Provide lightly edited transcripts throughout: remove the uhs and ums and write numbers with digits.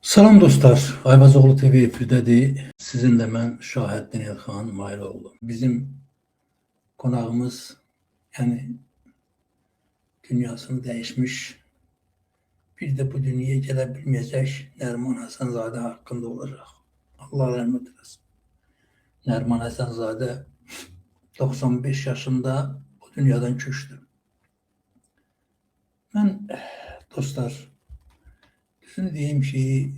Salam dostlar, Ayvazoğlu TV efirdedir. Sizinle ben Şahəddin Elxan Mayıroğlu. Bizim qonağımız, yəni dünyasını dəyişmiş, bir də bu dünyaya gələ bilməyəcək Nəriman Həsənzadə haqqında olacaq. Allah rəhmət eləsin. Nəriman Həsənzadə 95 yaşında bu dünyadan köçdü. Mən dostlar, düzünü deyim ki,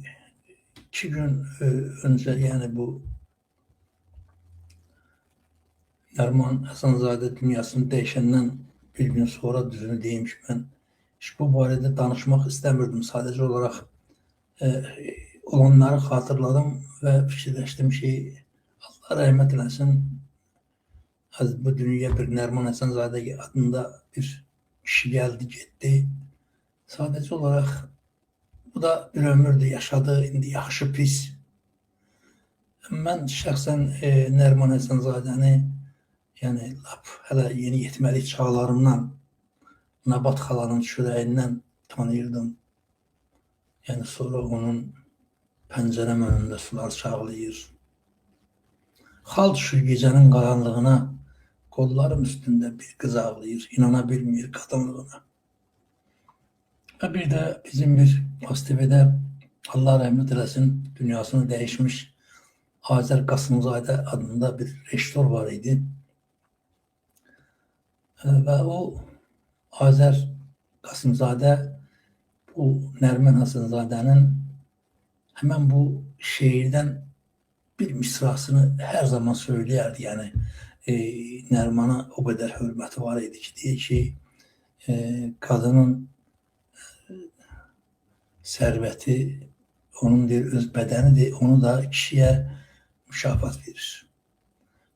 2 gün önce, yani bu Nəriman Həsənzadə dünyasını dəyişəndən bir gün sonra, düzünü deyim ki, mən hiç bu barədə danışmaq istəmirdim. Sadəcə olaraq olanları xatırladım və fikirləşdim ki, Allah rəhmət eləsin, bu dünyaya bir Nəriman Həsənzadə adında bir kişi gəldi, getdi. Sadəcə olaraq bu da bir ömürdür, yaşadı, indi yaxşı pis. Mən şəxsən Nəriman Həsənzadəni, yəni lap hələ yeni yetməlik çağlarımdan Nabat xalanın çörəyindən tanıyırdım. Yəni sonra onun pəncərəm önündə sular çağlayır. Xal düşür gecənin qaranlığına, qollarım üstündə bir qız ağlayır, inana bilmir qadınlığına. Və bir də bizim bir ASTV-də Allah rəhmət eləsin, dünyasını dəyişmiş Azər Qasımzadə adında bir rejissor var idi. Və o Azər Qasımzadə bu Nəriman Həsənzadənin həmən bu şeirdən bir misrasını hər zaman söyləyərdi. Yəni Nərimana o qədər hörməti var idi ki, deyir ki, qadının sərvəti onun deyir, öz bədənidir, onu da kişiyə mükafat verir.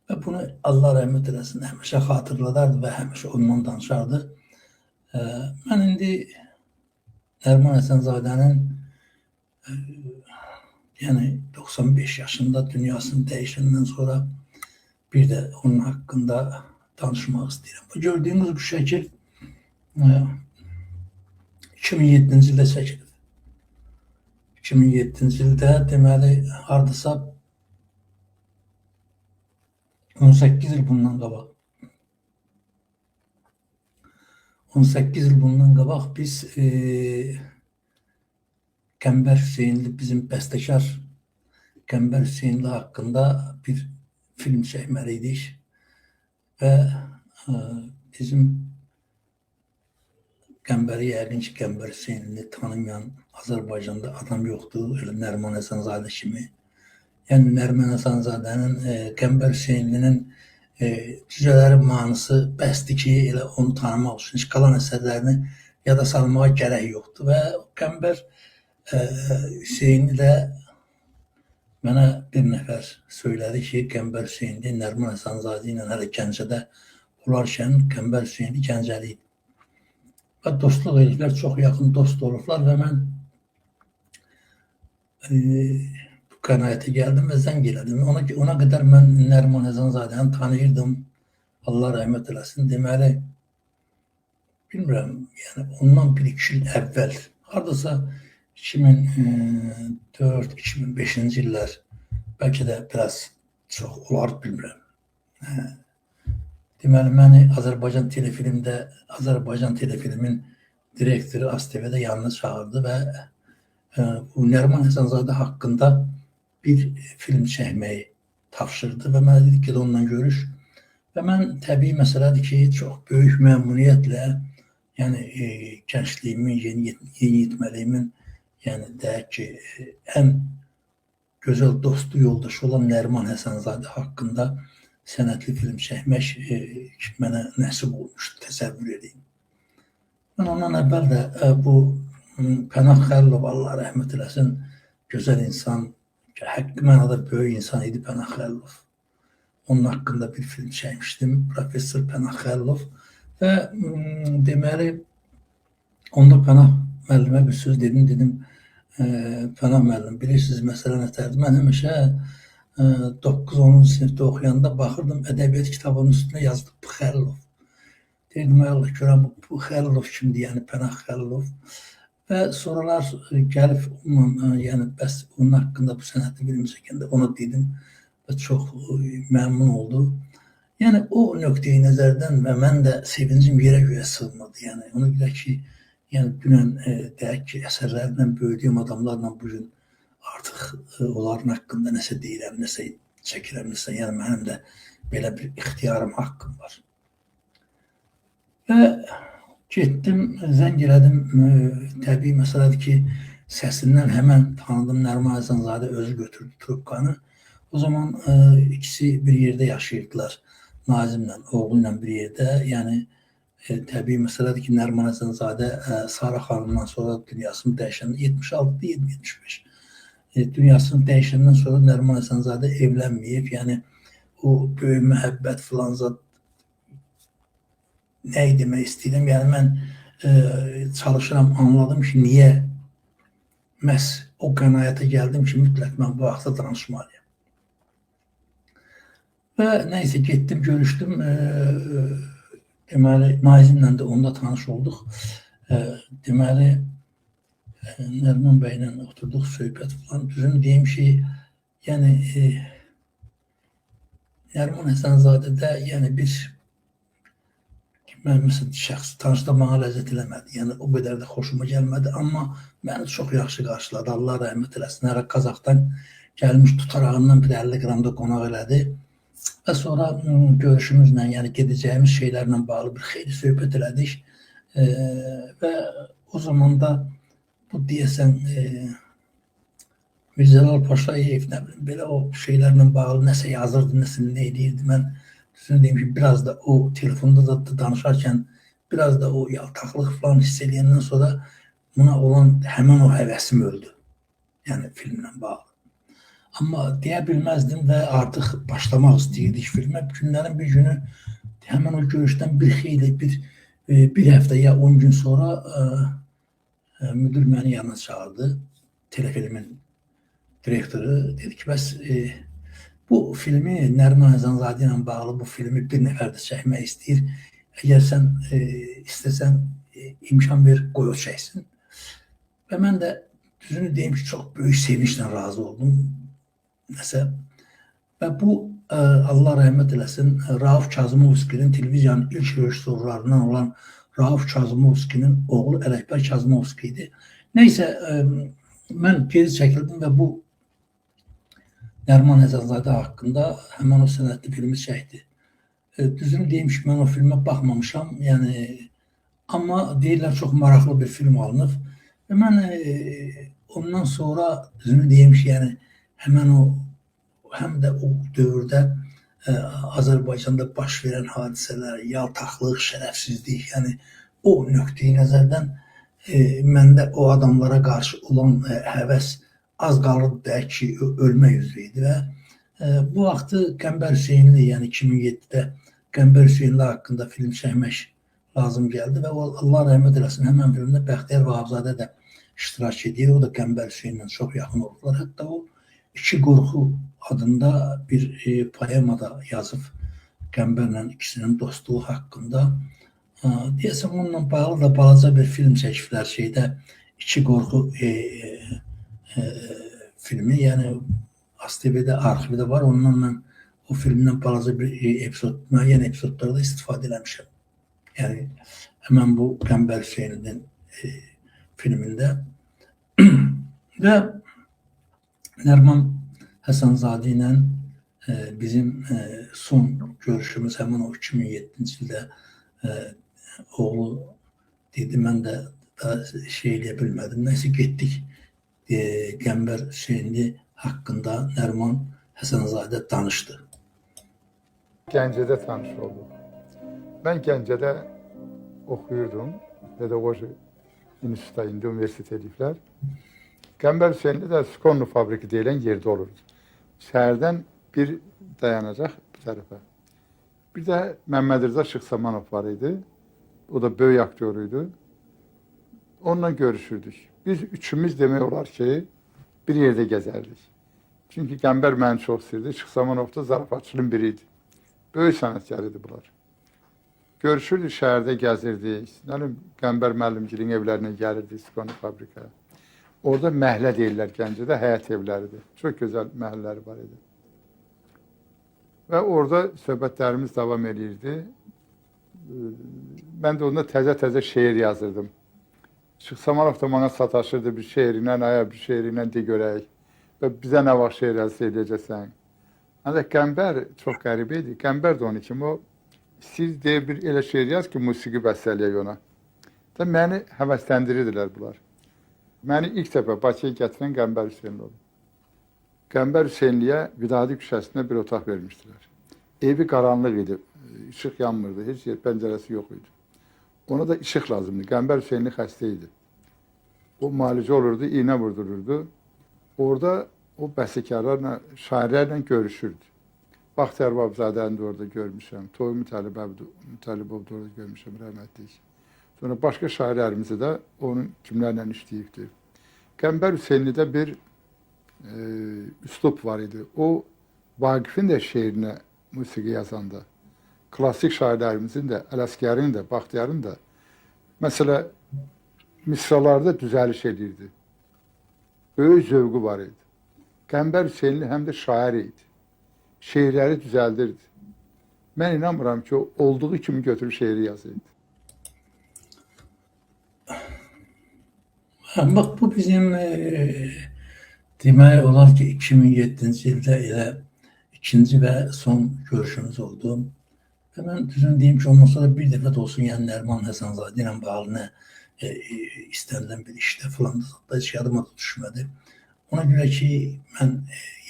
Və bunu Allah rəhmət eləsin, həmişə xatırladardı və həmişə ondan danışardı. Mən indi Nəriman Həsənzadənin yəni 95 yaşında dünyasını dəyişəndən sonra bir də onun haqqında danışmaq istəyirəm. Bu gördüyünüz bu şəkil 2007-ci ildə çəkildi. 2007-ci ildə deməli hardasa 18 il bundan qabaq. 18 il bundan qabaq biz Qəmbər Hüseynli, bizim bəstəkar Qəmbər Hüseynli haqqında bir film çəkməliydik. Və bizim Qəmbəri yəqin ki, Qəmbər Hüseynli tanımayan Azərbaycanda adam yoxdur, elə Nəriman Həsənzadə kimi. Yəni Nəriman Həsənzadənin, Qəmbər Hüseynlinin cücələri manisi bəsdir ki, elə onu tanımaq üçün heç qalan əsərlərini yada salmağa gərək yoxdur. Və Qəmbər Hüseyni də mənə bir nəfər söylədi ki, Qəmbər Hüseyni Nəriman Həsənzadə ilə hələ Gəncədə olarkən Qəmbər Hüseyni Gəncəli idi. Və dostluq ediblər, çox yaxın dost olublar və mən bu qənaətə gəldim və zəng elədim. Ona qədər mən Nəriman Həsənzadəni tanıyırdım. Allah rəhmət eləsin. Deməli, bilmirəm, yəni ondan 1-2 il əvvəl, hardasa 2004-2005-ci illər, bəlkə də biraz çox olar, bilmirəm. Deməli, məni Azərbaycan telefilmin direktoru ASTV-də yanına çağırdı və bu Nəriman Həsənzadə haqqında bir film çəkməyi tapşırdı və mənə dedi ki, onunla görüş. Və mən təbii məsələdir ki, çox böyük məmnuniyyətlə, yəni gəncliyimin, yeniyetməliyimin, yəni deyək ki, ən gözəl dostu, yoldaşı olan Nəriman Həsənzadə haqqında sənətli film çəkmək mənə nəsib olmuşdu, təsəvvür edeyim. Mən ondan əvvəl də bu Pənah Xəlilov, Allah rəhmət eləsin, gözəl insan, həqqi mənada böyük insan idi Pənah Xəlilov. Onun haqqında bir film çəkmişdim, Professor Pənah Xəlilov. Və deməli, onda Pənah müəllimə bir söz dedim, Pənah müəllim, bilirsiniz, məsələ nətərdir? Mən həmişə 9-10 sinifdə oxuyanda baxırdım, ədəbiyyat kitabının üstünə yazılıb bu Xəlilov. Deyirdim, ay Allah, görəm bu Xəlilov kimdir, yəni Pənah Xəlilov. Və sonralar gəlib onunla, yəni bəs onun haqqında bu sənəddə film çəkəndə ona dedim və çox məmnun oldu. Yəni o nöqteyi nəzərdən və mən də sevincim yerə göyə sığmadı. Yəni ona görə ki, yəni dünən deyək ki, əsərlərlə böyüdüyüm adamlarla bu gün artıq onların haqqında nəsə deyirəm, nəsə çəkirəm, nəsə. Yəni mənim də belə bir ixtiyarım, haqqım var. Və getdim, zəng elədim. Təbii məsələdir ki, səsindən həmən tanıdım, Nəriman Həsənzadə özü götürdü trubkanı. O zaman ikisi bir yerdə yaşayırdılar. Nazimlə, oğlu ilə bir yerdə. Yəni təbii məsələdir ki, Nəriman Həsənzadə Sara xanımdan sonra dünyasını dəyişəndə 76-dır, 75. Dünyasını dəyişəndən sonra Nəriman Həsənzadə evlənməyib. Yəni o böyük məhəbbət filan zad nəyi demək istəyirəm? Yəni mən çalışıram, anladım ki, niyə məhz o qənaətə gəldim ki, mütləq mən bu haqda danışmalıyam. Və nəysə getdim, görüşdüm. Deməli, Nazimlə də onda tanış olduq. Deməli, Nəriman bəylə oturduq, söhbət falan. Düzünü deyim ki, yəni Nəriman Həsənzadədə yəni bir mən məsələn şəxsi tanışda mənə ləzzət eləmədi. Yəni o qədər də xoşuma gəlmədi, amma məni çox yaxşı qarşıladı. Allah rəhmət eləsin. Hələ Qazaxdan gəlmiş tutarağından bir 50 qramda qonaq elədi. Və sonra görüşümüzlə, yəni gedəcəyimiz şeylərlə bağlı bir xeyli söhbət elədik. Və o zaman da bu deyəsən Mirzəlal Paşayev, nə bilim, belə o şeylərlə bağlı nəsə yazırdı, nəsə nə edirdi. Mən düzünü deyim ki, biraz da o telefonda da danışarkən biraz da o yaltaqlıq falan hiss edəndən sonra buna olan həmən o həvəsim öldü. Yəni filmlə bağlı. Amma deyə bilməzdim və artıq başlamaq istəyirdik filmə. Günlərin bir günü həmən o görüşdən bir xeyli, bir həftə ya 10 gün sonra müdür məni yanına çağırdı. Telefilmin direktoru dedi ki, bəs bu filmi Nəriman Həsənzadə ilə bağlı bu filmi bir nəfər də çəkmək istəyir. Əgər sən istəsən imkan ver, qoy o çəksin. Və mən də düzünü deyim ki, çox böyük sevinclə razı oldum. Nəsə. Və bu Allah rəhmət eləsin, Rauf Kazımovskinin televiziyanın ilk rejissorlarından olan Rauf Kazımovskinin oğlu Ələkbər Kazımovski idi. Nəysə, mən geri çəkildim və bu Nəriman Həsənzadə haqqında həmən o sənədli filmi çəkdi. Düzünü deyim ki, mən o filmə baxmamışam, yəni, amma deyirlər çox maraqlı bir film alınıb və mən ondan sonra düzünü deyim ki, yəni, həmən o, həm də o dövrdə Azərbaycanda baş verən hadisələr, yaltaqlıq, şərəfsizlik, yəni o nöqteyi nəzərdən məndə o adamlara qarşı olan həvəs az qalırdı deyək ki, ölmək üzrə idi və bu vaxtı Qəmbər Hüseynli, yəni 2007-də Qəmbər Hüseynli haqqında film çəkmək lazım gəldi və Allah rəhmət eləsin, həmən filmdə Bəxtiyar Vahabzadə də iştirak edir. O da Qəmbər Hüseynlə çox yaxın oldular. Hətta o İki Qorxu adında bir poemada yazıb Qəmbərlə ikisinin dostluğu haqqında. Deyəsən, onunla bağlı da balaca bir film çəkiblər şeydə, İki Qorxu filmi, yəni ASTV-də, arxivdə var. Ondan mən o filmdən balaca bir epizod, müəyyən epizodlarda istifadə eləmişəm. Yəni, həmən bu Qəmbər Hüseyninin filmində. Və Nəriman Həsənzadə ilə bizim son görüşümüz həmən o 2007-ci ildə oğlu dedi, mən də şey eləyə bilmədim. Nəysə getdik Qəmbər Hüseynli haqqında Nəriman Həsənzadə danışdı. Gəncədə tanış olduq. Mən Gəncədə oxuyurdum. Pedaqoji institutda, indi universitet ediblər. Qəmbər Hüseynli də Skonlu fabriki deyilən yerdə olurdu. Şəhərdən bir dayanacaq bir tərəfə. Bir də Məmməd Rza Şıxsamanov var idi. O da böyük aktyor idi. Onunla görüşürdük. Biz üçümüz demək olar ki, bir yerdə gəzərdik. Çünki Qəmbər məni çox sevdi. Şıxsamanov da zarafatçının biri idi. Böyük sənətkar idi bunlar. görüşürdük, şəhərdə gəzirdik. Yəni Qəmbər müəllimgilin evlərinə gəlirdik, Skonu fabrikaya. Orada məhəllə deyirlər Gəncədə, həyət evləridir. Çox gözəl məhəllələri var idi. Və orada söhbətlərimiz davam edirdi. Mən də onda təzə-təzə şeir yazırdım. Samanov da bana sataşırdı bir şeirindən, aya bir şeirindən de görək. Və bizə nə vaxt şeir yazı eləyəcəksən. Ancaq Qəmbər çox qəribə idi. Qəmbər də onun kimi o siz deyə bir elə şeir yaz ki, musiqi bəstələyək ona. Da məni həvəsləndirdilər bunlar. Məni ilk dəfə Bakıya gətirən Qəmbər Hüseynli oldu. Qəmbər Hüseynliyə Vidadi küçəsində bir otaq vermişdilər. Evi qaranlıq idi, işıq yanmırdı, heç yer pəncərəsi yox idi. Ona da işıq lazımdı. Qəmbər Hüseynli xəstə idi. O müalicə olurdu, iğnə vurdururdu. Orada o bəstəkarlarla, şairlərlə görüşürdü. Baxtiyar Babzadəni də orada görmüşəm. Toy Mütəlibov da orada görmüşəm, rəhmətlik. Sonra başqa şairlərimizi də onun kimlərlə işləyibdir. Qəmbər Hüseynlidə bir üslub var idi. O, Vaqifin də şeirinə musiqi yazanda, klasik şairlərimizin də, Ələsgərin də, Baxtiyarın da, məsələ, misralarda düzəliş edirdi. Böyük zövqü var idi. Qəmbər Hüseynli həm də şair idi. Şeirləri düzəldirdi. Mən inanmıram ki, o olduğu kimi götürüb şeiri yazırdı. Bak bu bizim demək olar ki 2007-ci ildə elə ikinci və son görüşümüz oldu. Və mən düzün deyim ki, ondan sonra bir dəfə də olsun, yəni Nəriman Həsənzadə ilə bağlı nə istənilən bir işdə falan da heç yadıma da düşmədi. Ona görə ki, mən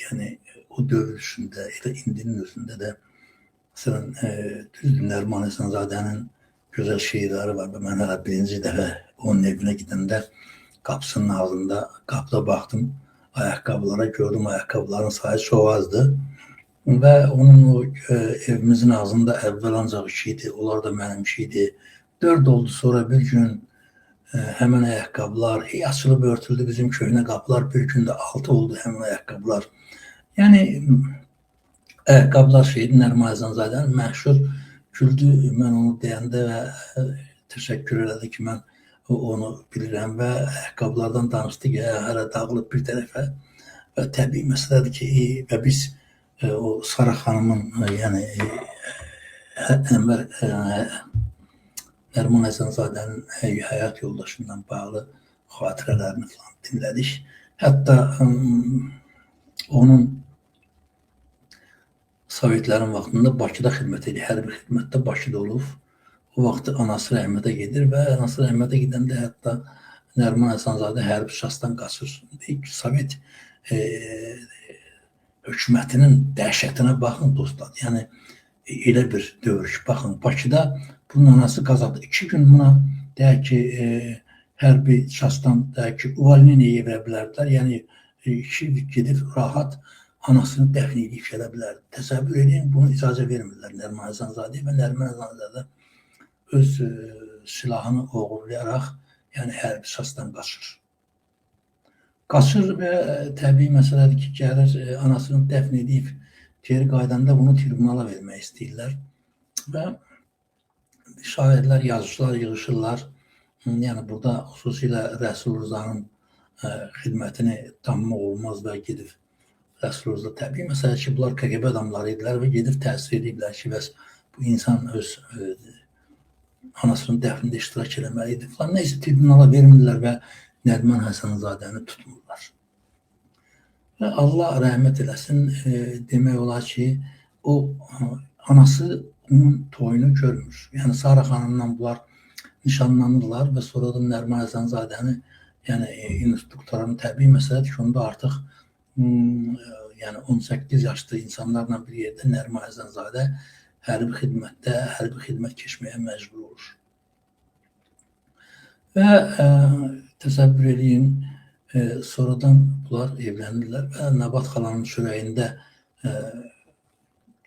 yəni o dövüşündə, elə indinin özündə də məsələn, düzdür, Nəriman Həsənzadənin gözəl şeirləri var və mən hələ birinci dəfə onun evinə gedəndə qapısının ağzında, qapıda baxdım, ayaqqabılara gördüm, ayaqqabıların sayı çox azdı və onun o evimizin ağzında əvvəl ancaq 2 idi, onlar da mənim 2 idi. 4 oldu, sonra bir gün həmən ayaqqabılar açılıb örtüldü, bizim köhnə qapılar, bir gün də 6 oldu həmən ayaqqabılar. Yəni, ayaqqabılar şeiri Nəriman Həsənzadənin məşhur güldü, mən onu deyəndə və təşəkkür elədi ki, mən onu bilirəm və ayaqqabılardan danışdı ki, hələ dağılıb bir tərəfə və təbii məsələdir ki, və biz o Sara xanımın, yəni Nəriman Həsənzadənin həyat yoldaşından bağlı xatirələrini falan dinlədik. Hətta onun Sovetlərin vaxtında Bakıda xidmət edir, hərbi xidmətdə Bakıda olub. O vaxtı anası rəhmətə gedir və anası rəhmətə gedəndə hətta Nəriman Həsənzadə hərbi şahsdan qaçır. Sovet hökumətinin dəhşətinə baxın dostlar. Yəni, elə bir dövr ki, baxın, Bakıda bunun anası qazadı. 2 gün buna deyək ki, hərbi şahsdan deyək ki, uvaliniyə verə bilərdilər. Yəni, 2 il gedib rahat anasını dəfn edib gələ bilərdi. Təsəvvür edin, bunu icazə vermirlər Nəriman Həsənzadəyə və Nəriman Həsənzadə öz silahını oğurlayaraq, yəni hərbi şahsdan qaçır. Qaçır və təbii məsələdir ki, gəlir, anasını dəfn edib, geri qaydanda bunu tribunala vermək istəyirlər və şairlər, yazıcılar yığışırlar. Yəni, burada xüsusilə Rəsul Rızanın xidmətini tanımaq olmaz və gedib Rəsul Rıza təbii məsələ ki, bunlar KGB adamları idilər və gedib təsir ediblər ki, bəs bu insan öz anasının dəfnində iştirak eləməlidir falan. Neysə, tribunala vermirlər və Nəriman Həsənzadəni tutmurlar. Və Allah rəhmət eləsin, demək olar ki, o anası onun toyunu görmür. Yəni, Sara xanımla bunlar nişanlanırlar və sonra da Nəriman Həsənzadəni, yəni instruktorun təbii məsələdir ki, onda artıq yəni 18 yaşlı insanlarla bir yerdə Nəriman Həsənzadə hərbi xidmət keçməyə məcbur olur. Və təsəvvür edin, sonradan bunlar evlənirlər və Nəbat xalanın çörəyində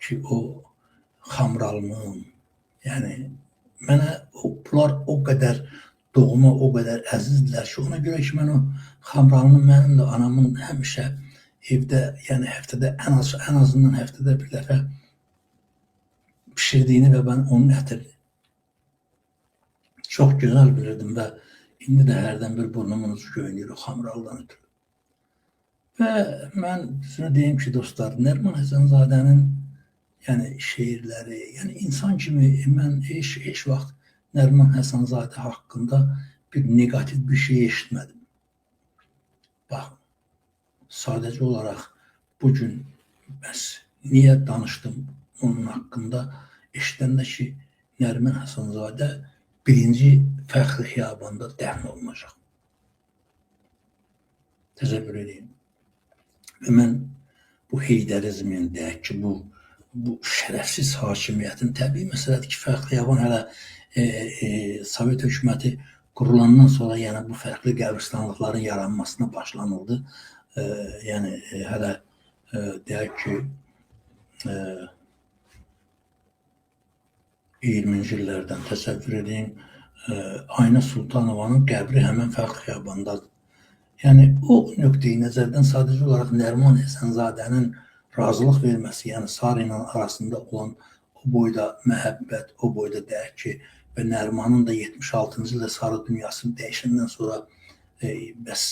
ki, o Xamralının, yəni mənə bunlar o qədər doğma, o qədər əzizdirlər ki, ona görə ki, mən o Xamralının mənim də anamın həmişə evdə, yəni həftədə, ən azından həftədə bir dəfə pişirdiyini və mən onun ətini Çox gözəl bilirdim və indi də hərdən bir burnumun ucu göynüyür o Xamraldan ötürü. Və mən düzünü deyim ki, dostlar, Nəriman Həsənzadənin yəni şeirləri, yəni insan kimi mən heç vaxt Nəriman Həsənzadə haqqında bir negativ bir şey eşitmədim. Bax, sadəcə olaraq bugün bəs niyə danışdım onun haqqında eşidəndə ki, Nəriman Həsənzadə 1-ci Fəxri Xiyabanda dəfn olunacaq. Təsəvvür edin. Və mən bu heydərizmin, deyək ki, bu şərəfsiz hakimiyyətin təbii məsələdir ki, Fəxri Xiyaban hələ Sovet hökuməti qurulandan sonra yəni bu fərqli qəbristanlıqların yaranmasına başlanıldı. Yəni hələ deyək ki 20-ci illərdən təsəvvür edin, Aynə Sultanovanın qəbri həmən Fəxri Xiyabandadır. Yəni o nöqteyi nəzərdən sadəcə olaraq Nəriman Həsənzadənin razılıq verməsi, yəni Sarı ilə arasında olan o boyda məhəbbət, o boyda deyək ki, və Nərimanın da 76-cı ildə Sarı dünyasını dəyişəndən sonra bəs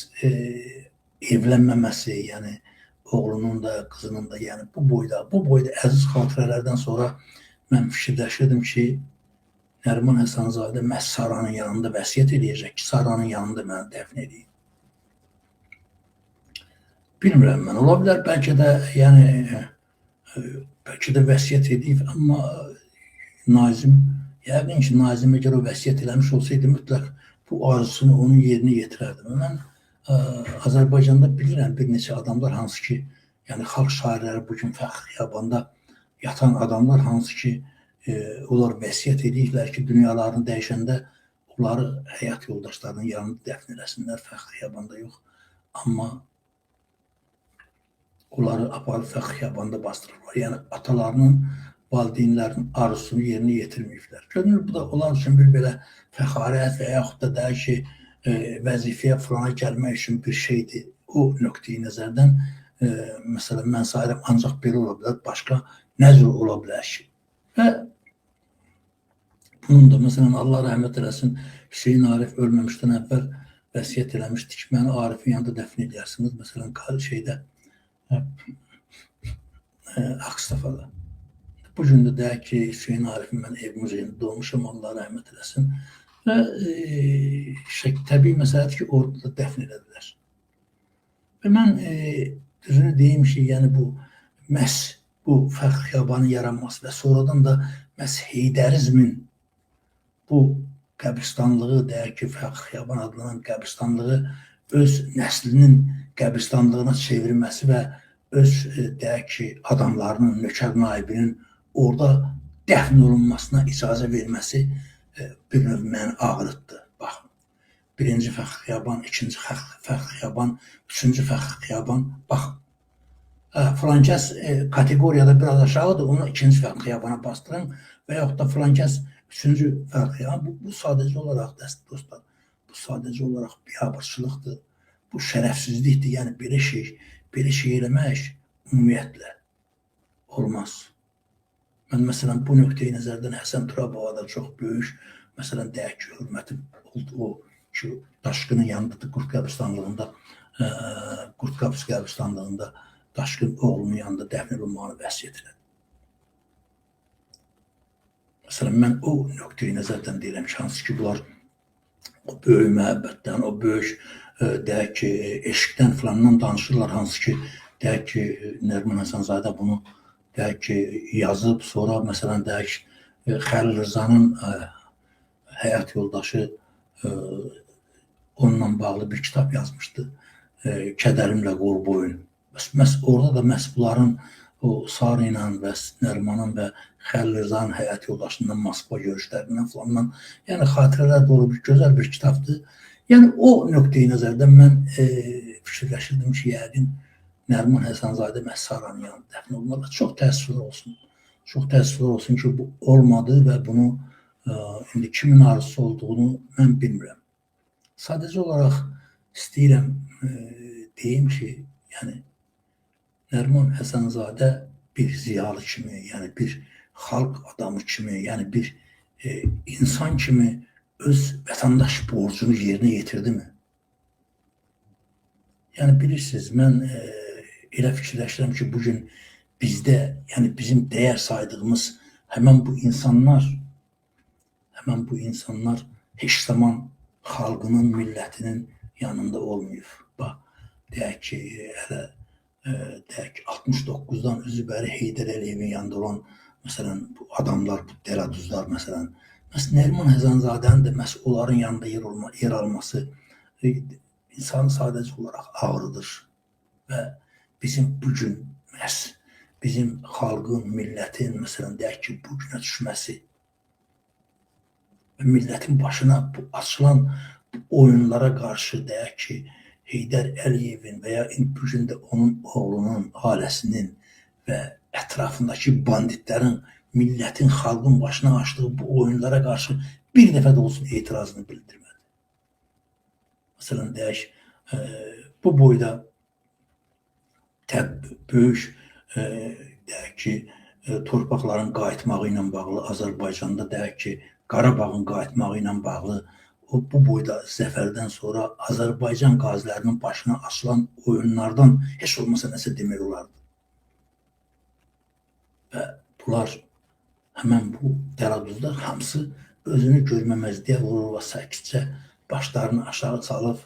evlənməməsi, yəni oğlunun da, qızının da, yəni bu boyda əziz xatirələrdən sonra mən fikirləşirdim ki, Nəriman Həsənzadə məhz Saranın yanında vəsiyyət edəcək ki, Saranın yanında məni dəfn edeyim. Bilmirəm mən, ola bilər, bəlkə də vəsiyyət edib, amma Nazim, yəqin ki, Nazim əgər o vəsiyyət eləmiş olsaydı, mütləq bu arzusunu onun yerinə yetirərdim. Mən Azərbaycanda bilirəm bir neçə adamlar, hansı ki, yəni xalq şairləri bugün Fəxri Xiyabanda yatan adamlar, hansı ki, onlar vəsiyyət edirlər ki, dünyalarını dəyişəndə onları həyat yoldaşlarının yanında dəfn eləsinlər, Fəxri Xiyabanda yox. Amma onları aparıb Fəxri Xiyabanda bastırırlar. Yəni atalarının, valideynlərinin arzusunu yerinə yetirməyiblər. Görünür, bu da onlar üçün bir belə fəxarət və yaxud da deyək ki, vəzifəyə fulana gəlmək üçün bir şeydir. O nöqteyi nəzərdən, məsələn, mən sayırım, ancaq belə ola bilər, başqa nə cür ola bilər ki? Və bunun da, məsələn, Allah rəhmət eləsin, Hüseyin Arif ölməmişdən əvvəl vəsiyyət eləmişdik ki, məni Arifin yanında dəfn edərsiniz. Məsələn, şeydə, Ağstafada. Bugün də deyək ki, Hüseyin Arifin mən ev muzeyində doğmuşam, Allah rəhmət eləsin. Və təbii məsələdir ki, orada da dəfn edədilər. Və mən düzünü deyim ki, yəni bu məhz bu Fəxri Xiyabanın yaranması və sonradan da məhz heydərizmin bu qəbristanlığı, deyək ki, Fəxri Xiyaban adlanan qəbristanlığı öz nəslinin qəbristanlığına çevirməsi və öz, deyək ki, adamlarının, nökər naibinin orada dəfn olunmasına icazə verməsi bir növ məni ağrıtdı. Bax, 1-ci Fəxri Xiyaban, 2-ci Fəxri Xiyaban, 3-cü Fəxri Xiyaban, bax, filankəs kateqoriyada biraz aşağıdır, onu 2-ci Fəxri Xiyabana bastırın və yaxud da filankəs 3-cü Fəxri Xiyaban. Bu sadəcə olaraq, dostlar, bu sadəcə olaraq biabırçılıqdır, bu şərəfsizlikdir. Yəni, belə şey eləmək ümumiyyətlə olmaz. Mən, məsələn, bu nöqteyi nəzərdən Həsən Turabova da çox böyük, məsələn, deyək ki, hörməti oldu o ki, Daşqının yanındadır, Qurd qəbristanlığında Daşqın oğlunun yanında dəfn olunmağını vəsiyyət elədi. Məsələn, mən o nöqteyi nəzərdən deyirəm ki, hansı ki, bunlar o böyük məhəbbətdən, o böyük, deyək ki, eşqdən filandan danışırlar, hansı ki, deyək ki, Nəriman Həsənzadə bunu, deyək ki, yazıb, sonra, məsələn, deyək ki, Xəlil Rızanın həyat yoldaşı onunla bağlı bir kitab yazmışdı, Kədərimlə qol boyun. Məhz orada da məhz bunların o Sarı ilə və Nərimanın və Xəlil Rızanın həyat yoldaşından, Moskva görüşlərindən filandan, yəni xatirələr dolu bir gözəl bir kitabdır. Yəni o nöqteyi nəzərdən mən fikirləşirdim ki, yəqin Nəriman Həsənzadə məhz Saranın yanında dəfn olmalı. Çox təəssüflər olsun. Çox təəssüflər olsun ki, bu olmadı və bunu indi kimin arzusu olduğunu mən bilmirəm. Sadəcə olaraq istəyirəm deyim ki, yəni Nəriman Həsənzadə bir ziyalı kimi, yəni bir xalq adamı kimi, yəni bir insan kimi öz vətəndaş borcunu yerinə yetirdimi? Yəni bilirsiniz, mən elə fikirləşirəm ki, bugün bizdə, yəni bizim dəyər saydığımız həmən bu insanlar heç zaman xalqının, millətinin yanında olmayıb. Bax, deyək ki, hələ deyək ki, 69-dan üzü bəri Heydər Əliyevin yanında olan, məsələn, bu adamlar, bu dələduzlar, məsələn, Nəriman Həsənzadənin də məhz onların yanında yer alması insanı sadəcə olaraq ağrıdır və bizim bugün məhz bizim xalqın, millətin, məsələn, deyək ki, bugünə düşməsi və millətin başına bu açılan oyunlara qarşı, deyək ki, Heydər Əliyevin və ya bugün də onun oğlunun, ailəsinin və ətrafındakı banditlərin millətin, xalqın başına açdığı bu oyunlara qarşı bir dəfə də olsun etirazını bildirmədi. Məsələn, deyək, bu boyda böyük, deyək ki, torpaqların qayıtmağı ilə bağlı, Azərbaycanda deyək ki, Qarabağın qayıtmağı ilə bağlı, bu boyda zəfərdən sonra Azərbaycan qazilərinin başına açılan oyunlardan heç olmasa nəsə demək olardı. Və bunlar, həmən bu dələduzlar hamısı özünü görməməzliyə vurur və sakitcə başlarını aşağı salıb,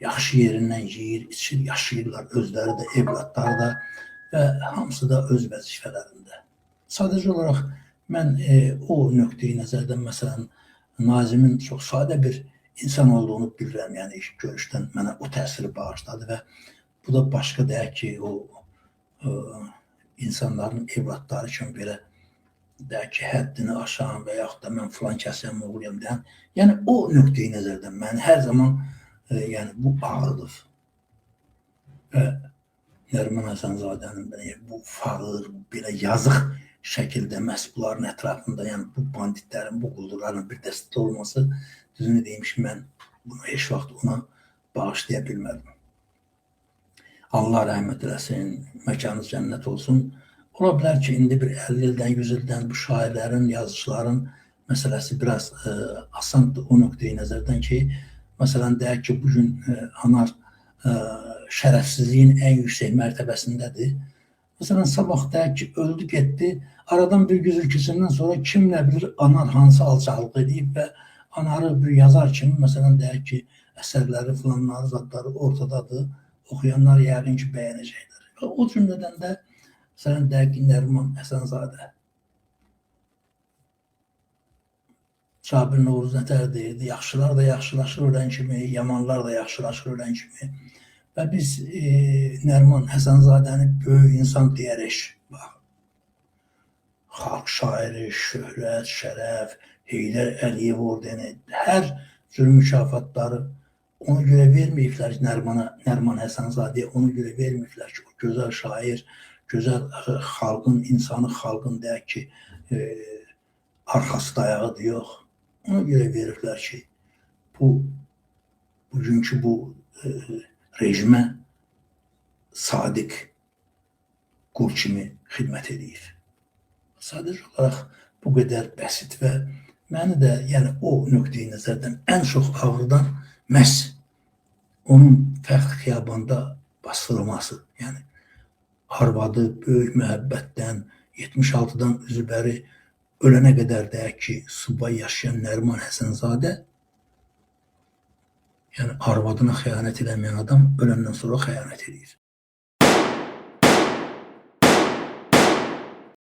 yaxşı yerindən yeyir, içir, yaşayırlar, özləri də, evlatları da və hamısı da öz vəzifələrində. Sadəcə olaraq mən o nöqteyi nəzərdən, məsələn, Nazimin çox sadə bir insan olduğunu bilirəm, yəni ilk görüşdən mənə o təsiri bağışladı və bu da başqa deyək ki, o insanların evlatları kimi belə deyək ki, həddini aşan və yaxud da mən filan kəsəm oğluyam deyən, yəni o nöqteyi nəzərdən mən hər zaman yəni bu ağrıdır. Və Nəriman Həsənzadənin bu fağır, belə yazıq şəkildə məhz bunların ətrafında, yəni bu banditlərin, bu quldurların bir dəstə olması, düzünü deyim ki, mən bunu heç vaxt ona bağışlaya bilmədim. Allah rəhmət eləsin, məkanı cənnət olsun. Ola bilər ki, indi bir 50 ildən, 100 ildən bu şairlərin, yazıçıların məsələsi biraz asandır o nöqteyi nəzərdən ki, məsələn, deyək ki, bugün anar şərəfsizliyin ən yüksək mərtəbəsindədir. Məsələn, sabah deyək ki, öldü, getdi, aradan bir güzül keçəndən sonra kim nə bilir, anar hansı alçaqlıq edib və anarı bir yazar kimi, məsələn, deyək ki, əsərləri, filanları, zadları ortadadır, oxuyanlar yəqin ki, bəyənəcəklər. Və o cümlədən də, məsələn, deyək ki, Nəriman Həsənzadə, Cabir Novruz nətər deyirdi, yaxşılar da yaxşılaşır ölən kimi, yamanlar da yaxşılaşır ölən kimi. Və biz Nəriman Həsənzadəni böyük insan deyərək, xalq şairi, şöhrət, şərəf, Heydər Əliyev ordeni, hər cür mükafatları ona görə verməyiblər ki, Nəriman Həsənzadəyə ona görə verməyiblər ki, o gözəl şair, gözəl xalqın, insanı xalqın deyək ki, arxası dayağıdır, yox. Ona görə veriblər ki, bugünkü bu rejimə sadiq qul kimi xidmət edir. Sadəcə olaraq bu qədər bəsit və məni də, yəni o nöqteyi nəzərdən ən çox ağrıdan məhz onun Fəxr Xiyabanda basdırılması, yəni arvadı böyük məhəbbətdən 76-dan üzü bəri ölənə qədər deyək ki, subay yaşayan Nəriman Həsənzadə, yəni arvadına xəyanət edəməyən adam öləndən sonra xəyanət edir.